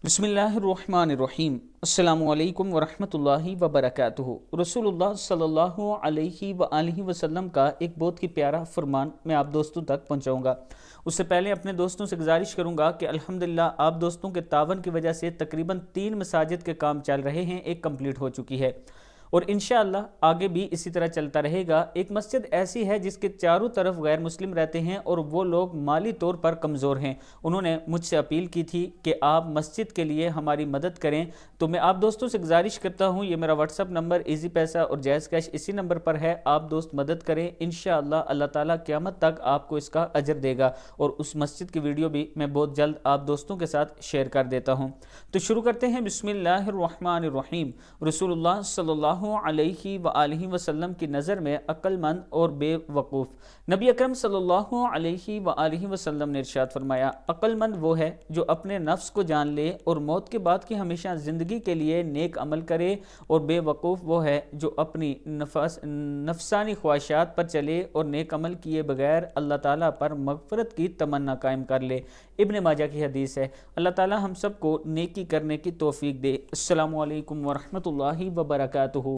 بسم اللہ الرحمن الرحیم۔ السلام علیکم ورحمۃ اللہ وبرکاتہ۔ رسول اللہ صلی اللہ علیہ وآلہ وسلم کا ایک بہت ہی پیارا فرمان میں آپ دوستوں تک پہنچاؤں گا۔ اس سے پہلے اپنے دوستوں سے گزارش کروں گا کہ الحمدللہ آپ دوستوں کے تعاون کی وجہ سے تقریباً 3 مساجد کے کام چل رہے ہیں، ایک کمپلیٹ ہو چکی ہے اور انشاءاللہ آگے بھی اسی طرح چلتا رہے گا۔ ایک مسجد ایسی ہے جس کے چاروں طرف غیر مسلم رہتے ہیں اور وہ لوگ مالی طور پر کمزور ہیں۔ انہوں نے مجھ سے اپیل کی تھی کہ آپ مسجد کے لیے ہماری مدد کریں، تو میں آپ دوستوں سے گزارش کرتا ہوں، یہ میرا واٹس ایپ نمبر ایزی پیسہ اور جائز کیش اسی نمبر پر ہے، آپ دوست مدد کریں، انشاءاللہ اللہ تعالیٰ قیامت تک آپ کو اس کا اجر دے گا اور اس مسجد کی ویڈیو بھی میں بہت جلد آپ دوستوں کے ساتھ شیئر کر دیتا ہوں۔ تو شروع کرتے ہیں۔ بسم اللہ الرحمن الرحیم۔ رسول اللہ صلی اللہ علیہ وآلہ وسلم کی نظر میں عقل مند اور بے وقوف۔ نبی اکرم صلی اللہ علیہ وآلہ وسلم نے ارشاد فرمایا، عقل مند وہ ہے جو اپنے نفس کو جان لے اور موت کے بعد کی ہمیشہ زندگی کے لیے نیک عمل کرے، اور بے وقوف وہ ہے جو اپنی نفسانی خواہشات پر چلے اور نیک عمل کیے بغیر اللہ تعالیٰ پر مغفرت کی تمنا قائم کر لے۔ ابن ماجہ کی حدیث ہے۔ اللہ تعالیٰ ہم سب کو نیکی کرنے کی توفیق دے۔ السلام علیکم ورحمۃ اللہ وبرکاتہ۔